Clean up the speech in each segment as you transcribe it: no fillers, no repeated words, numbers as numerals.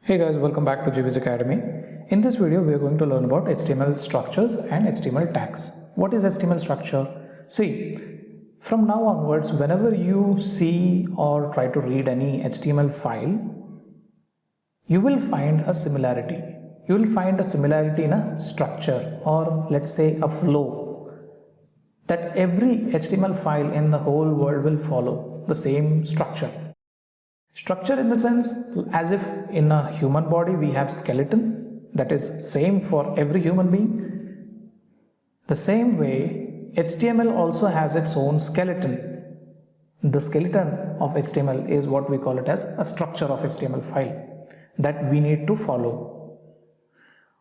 Hey guys, welcome back to GWiz Academy. In this video, we are going to learn about HTML structures and HTML tags. What is HTML structure? See, from now onwards, whenever you see or try to read any HTML file, you will find a similarity. You will find a similarity in a structure, or let's say a flow, that every HTML file in the whole world will follow the same structure. Structure in the sense, as if in a human body we have skeleton, that is same for every human being. The same way HTML also has its own skeleton. The skeleton of HTML is what we call it as a structure of HTML file that we need to follow.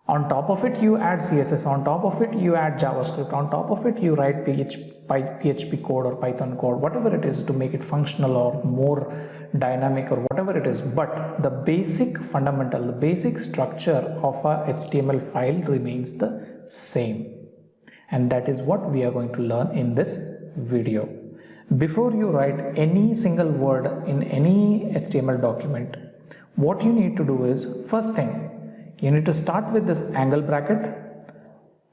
On top of it you add CSS, on top of it you add JavaScript, on top of it you write PHP code or Python code, whatever it is to make it functional or more dynamic or whatever it is. But the basic fundamental, the basic structure of a HTML file remains the same. And that is what we are going to learn in this video. Before you write any single word in any HTML document, what you need to do is, first thing, you need to start with this angle bracket,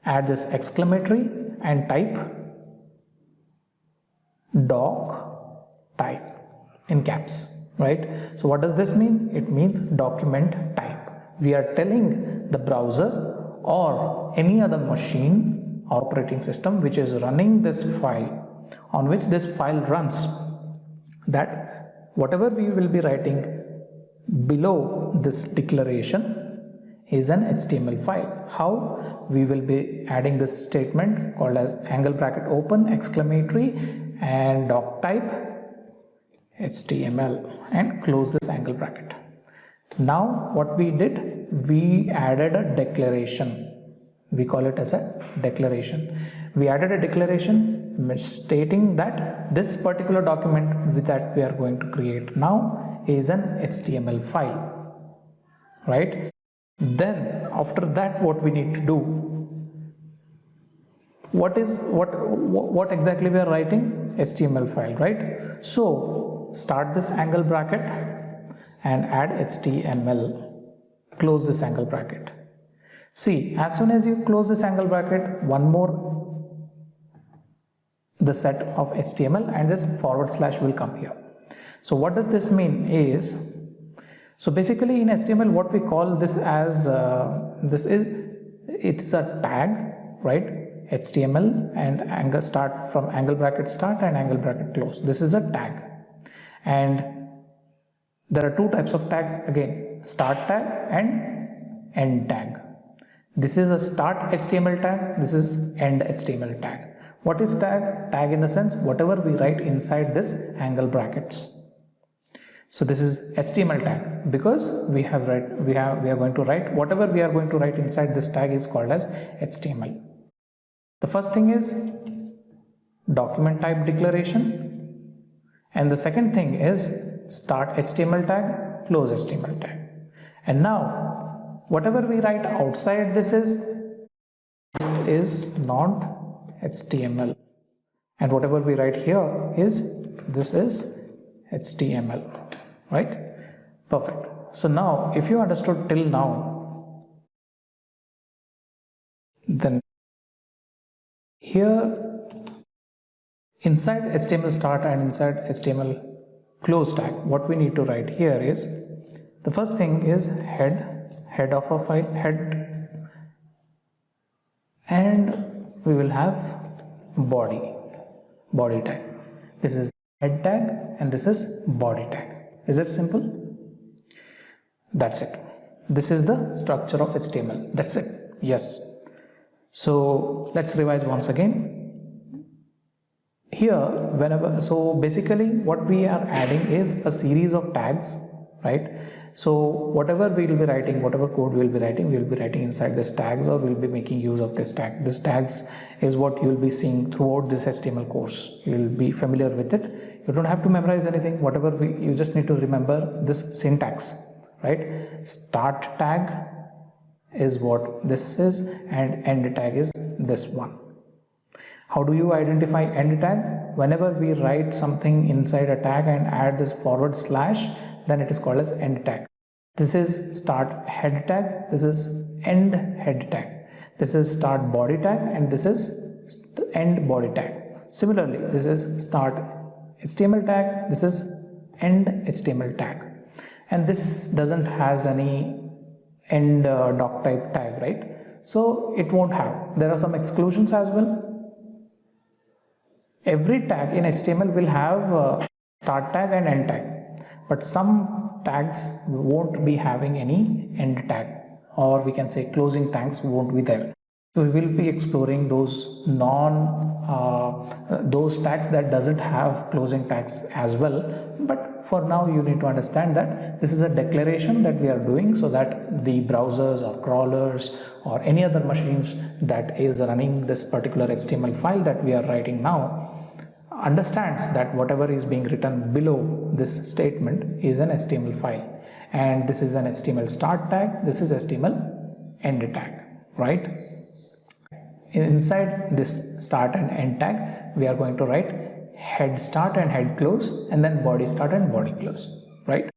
add this exclamatory and type doc type in caps, right? So what does this mean? It means document type. We are telling the browser or any other machine or operating system which is running this file, on which this file runs, that whatever we will be writing below this declaration is an HTML file. How? We will be adding this statement called as angle bracket open exclamatory and doc type HTML and close this angle bracket. Now what we did, we added a declaration. We call it as a declaration. We added a declaration stating that this particular document that we are going to create now is an HTML file, right? Then after that, what we need to do, what exactly we are writing? HTML file, right? So start this angle bracket and add HTML, close this angle bracket. See, as soon as you close this angle bracket, one more, the set of HTML and this forward slash will come here. So what does this mean is, so basically in HTML what we call this as, it's a tag, right? HTML and angle start from angle bracket start and angle bracket close. This is a tag. And there are two types of tags again, start tag and end tag. This is a start HTML tag, this is end HTML tag. What is tag? Tag in the sense whatever we write inside this angle brackets. So this is HTML tag because we are going to write whatever we are going to write inside this tag is called as HTML. The first thing is document type declaration, and the second thing is start HTML tag, close HTML tag. And now whatever we write outside this is not HTML, and whatever we write here is this is HTML. Right? Perfect. So now if you understood till now, then here inside HTML start and inside HTML close tag, what we need to write here is, the first thing is head of a file, head, and we will have body tag. This is head tag and this is body tag. Is it simple? That's it. This is the structure of HTML. That's it. Yes. So let's revise once again. Here, so basically what we are adding is a series of tags, right? So whatever we will be writing, whatever code we will be writing inside this tags, or we'll be making use of this tag. This tags is what you will be seeing throughout this HTML course. You will be familiar with it. You don't have to memorize anything, you just need to remember this syntax, right? Start tag is what this is and end tag is this one. How do you identify end tag? Whenever we write something inside a tag and add this forward slash, then it is called as end tag. This is start head tag, this is end head tag, this is start body tag, and this is end body tag. Similarly, this is start HTML tag, this is end HTML tag, and this doesn't has any end doc type tag, right? So it won't have. There are some exclusions as well. Every tag in HTML will have start tag and end tag, but some tags won't be having any end tag, or we can say closing tags won't be there. So we will be exploring those those tags that doesn't have closing tags as well. But for now, you need to understand that this is a declaration that we are doing so that the browsers or crawlers or any other machines that is running this particular HTML file that we are writing now understands that whatever is being written below this statement is an HTML file, and this is an HTML start tag, this is HTML end tag, right? Inside this start and end tag, we are going to write head start and head close, and then body start and body close, right?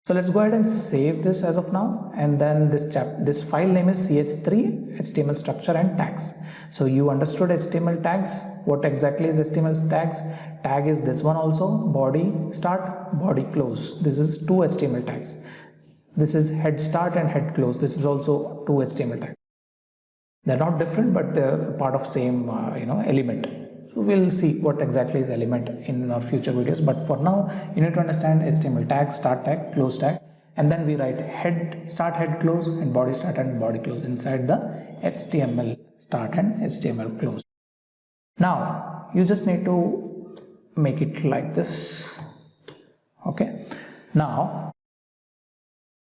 So let's go ahead and save this as of now, and then this file name is ch3 HTML structure and tags. So you understood HTML tags. What exactly is HTML tags? Tag is this one also, body start, body close. This is two HTML tags. This is head start and head close. This is also two HTML tags. They're not different, but they're part of same element. So we'll see what exactly is element in our future videos, but for now you need to understand HTML tag, start tag, close tag, and then we write head start, head close, and body start and body close inside the HTML start and HTML close. Now you just need to make it like this. Okay, now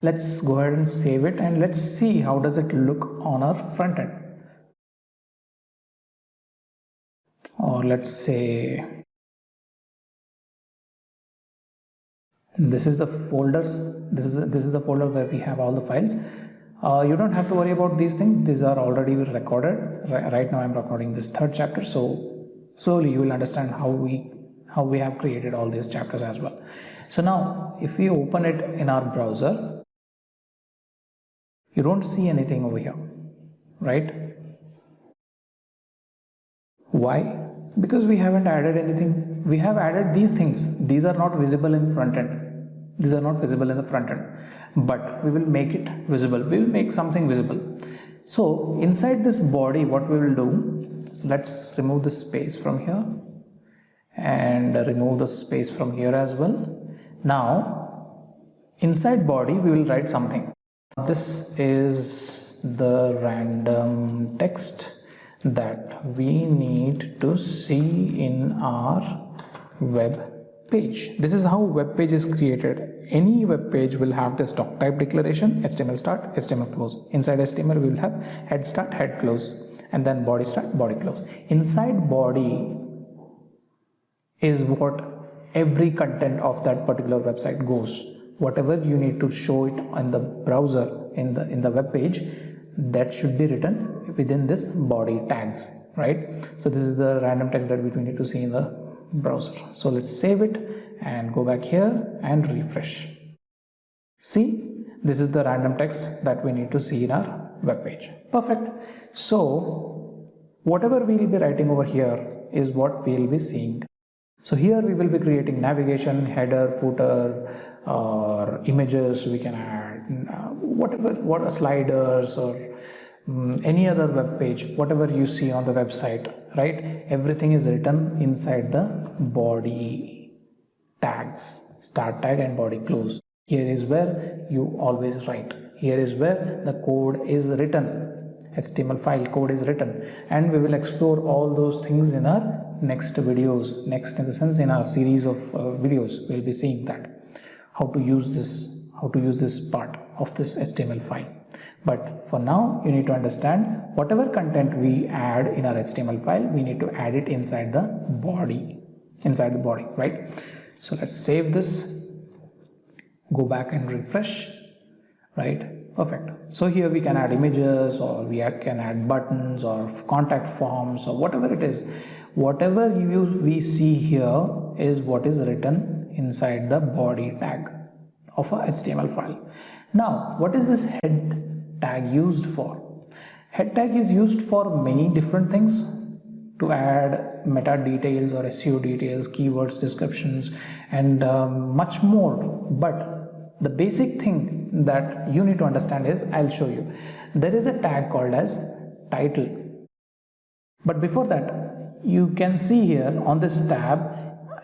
let's go ahead and save it, and let's see how does it look on our front end. Or let's say this is the folders. This is the folder where we have all the files. You don't have to worry about these things. These are already recorded. Right now I'm recording this third chapter, so slowly you will understand how we have created all these chapters as well. So now if we open it in our browser, you don't see anything over here, right? Why? Because we haven't added anything. We have added these things. These are not visible in front end. These are not visible in the front end, but we will make it visible. We will make something visible. So inside this body, what we will do, so let's remove the space from here and remove the space from here as well. Now inside body, we will write something. This is the random text that we need to see in our web page. This is how web page is created. Any web page will have this doc type declaration, HTML start, HTML close. Inside HTML we will have head start, head close, and then body start, body close. Inside body is what every content of that particular website goes. Whatever you need to show it on the browser in the web page, that should be written within this body tags, right? So this is the random text that we need to see in the browser. So let's save it and go back here and refresh. See, this is the random text that we need to see in our web page. Perfect. So whatever we will be writing over here is what we will be seeing. So here we will be creating navigation, header, footer, or images. We can add whatever sliders or any other web page, whatever you see on the website, right? Everything is written inside the body tags, start tag and body close. Here is where you always write. Here is where the code is written. HTML file code is written, and we will explore all those things in our next videos. Next, in the sense, in our series of videos, we'll be seeing that how to use this part of this HTML file. But for now, you need to understand whatever content we add in our HTML file, we need to add it inside the body, right? So let's save this, go back and refresh, right? Perfect. So here we can add images, or we can add buttons or contact forms or whatever it is. Whatever we see here is what is written inside the body tag of a HTML file. Now, what is this head tag used for? Head tag is used for many different things, to add meta details or SEO details, keywords, descriptions, and much more. But the basic thing that you need to understand is, I'll show you. There is a tag called as title. But before that, you can see here on this tab,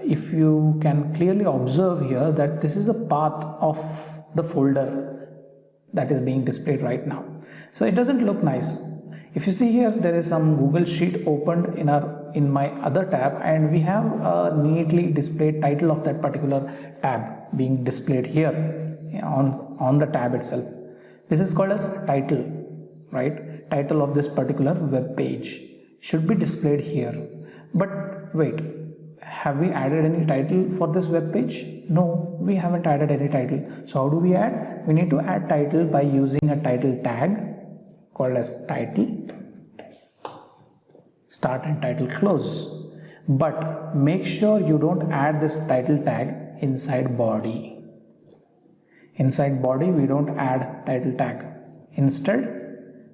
if you can clearly observe here, that this is a path of the folder that is being displayed right now. So it doesn't look nice. If you see here, there is some Google Sheet opened in my other tab, and we have a neatly displayed title of that particular tab being displayed here on the tab itself. This is called as title, right? Title of this particular web page should be displayed here. But wait, have we added any title for this web page? No, we haven't added any title. So how do we add? We need to add title by using a title tag called as title, start and title close. But make sure you don't add this title tag inside body. Inside body, we don't add title tag. Instead,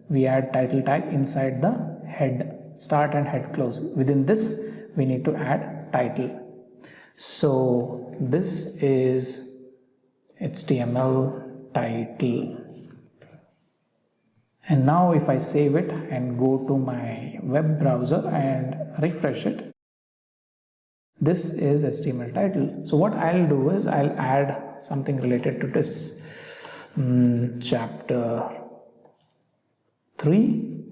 we add title tag inside the head, start and head close. Within this, we need to add title. So this is HTML title. And now if I save it and go to my web browser and refresh it, this is HTML title. So what I'll do is I'll add something related to this. Chapter 3,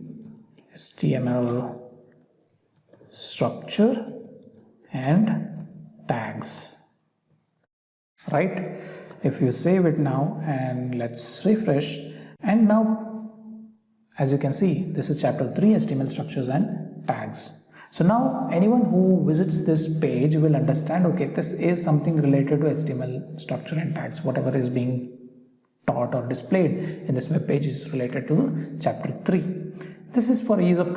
HTML structure and tags. Right? If you save it now and let's refresh, and now as you can see, this is chapter 3, HTML structures and tags. So now anyone who visits this page will understand, okay, this is something related to HTML structure and tags. Whatever is being taught or displayed in this web page is related to chapter 3. This is for ease of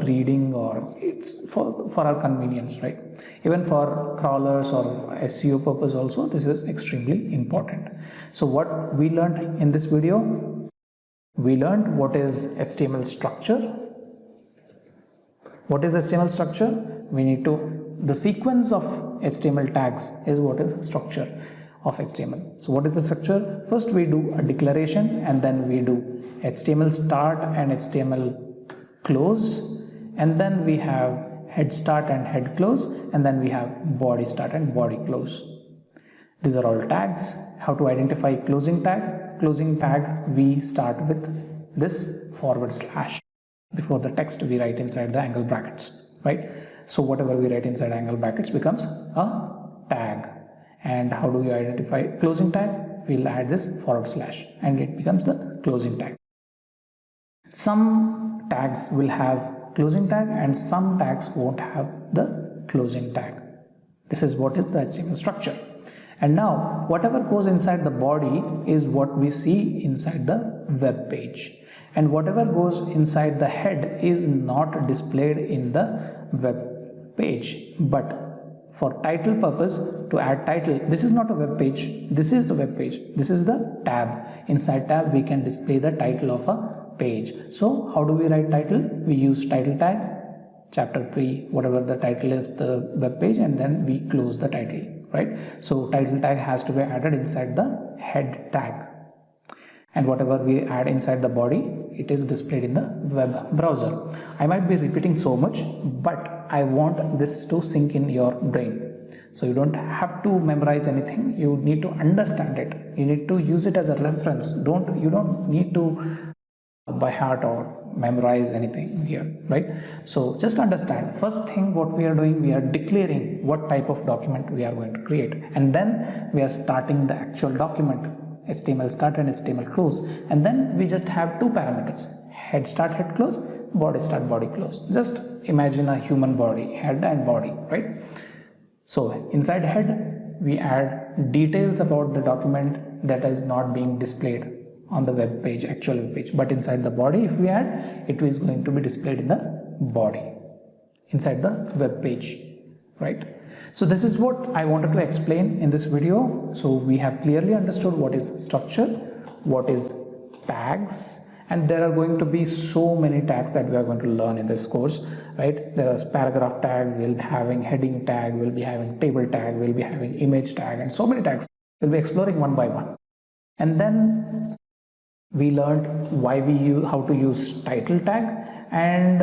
reading, or it's for our convenience, right? Even for crawlers or SEO purpose also, this is extremely important. So what we learned in this video, we learned what is HTML structure. What is HTML structure? We need to, the sequence of HTML tags is what is structure of HTML. So what is the structure? First we do a declaration, and then we do HTML start and HTML close, and then we have head start and head close, and then we have body start and body close. These are all tags. How to identify closing tag? Closing tag, we start with this / before the text we write inside the angle brackets, right? So whatever we write inside angle brackets becomes a tag. And how do we identify closing tag? We'll add this / and it becomes the closing tag. Some tags will have closing tag and some tags won't have the closing tag. This is what is the HTML structure. And now whatever goes inside the body is what we see inside the web page, and whatever goes inside the head is not displayed in the web page. But for title purpose, to add title, this is not a web page, this is the web page, this is the tab. Inside tab we can display the title of a page. So how do we write title? We use title tag, chapter 3, whatever the title is the web page, and then we close the title, right? So title tag has to be added inside the head tag, and whatever we add inside the body, it is displayed in the web browser. I might be repeating so much, but I want this to sink in your brain. So you don't have to memorize anything, you need to understand it, you need to use it as a reference. You don't need to by heart or memorize anything here, right? So just understand, first thing what we are doing, we are declaring what type of document we are going to create, and then we are starting the actual document, HTML start and HTML close, and then we just have two parameters, head start, head close, body start, body close. Just imagine a human body, head and body, right? So inside head we add details about the document that is not being displayed on the web page, actual web page, but inside the body if we add, it is going to be displayed in the body, inside the web page, right? So this is what I wanted to explain in this video. So we have clearly understood what is structure, what is tags, and there are going to be so many tags that we are going to learn in this course, right? There are paragraph tags, we'll be having heading tag, we'll be having table tag, we'll be having image tag, and so many tags. We'll be exploring one by one. And then we learned how to use title tag, and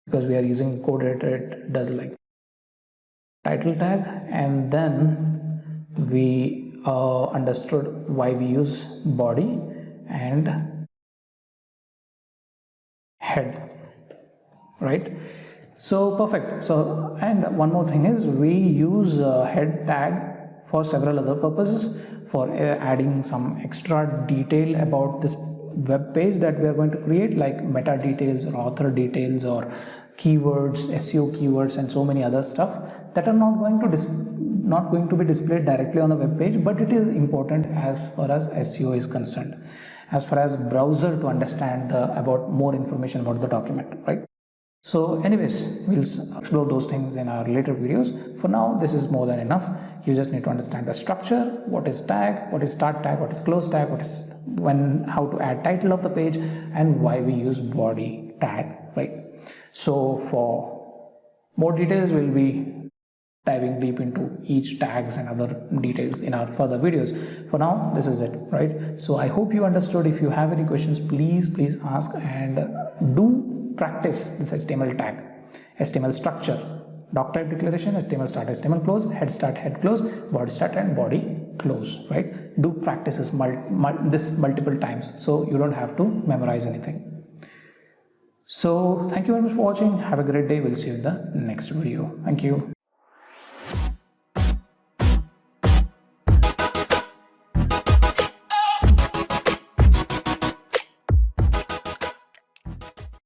because we are using code editor, it does like title tag. And then we understood why we use body and head, right? So perfect. So, and one more thing is we use head tag for several other purposes, for adding some extra detail about this web page that we are going to create, like meta details or author details or keywords, SEO keywords, and so many other stuff that are not going to be displayed directly on the web page, but it is important as far as SEO is concerned, as far as browser to understand about more information about the document, right? So anyways, we'll explore those things in our later videos. For now, this is more than enough. You just need to understand the structure, what is tag, what is start tag, what is close tag, how to add title of the page, and why we use body tag, right? So for more details, we'll be diving deep into each tags and other details in our further videos. For now, this is it, right? So I hope you understood. If you have any questions, please ask, and do practice this HTML tag, HTML structure, doc type declaration, HTML start, HTML close, head start, head close, body start, and body close, right? Do practice this multiple times so you don't have to memorize anything. So thank you very much for watching. Have a great day. We'll see you in the next video. Thank you.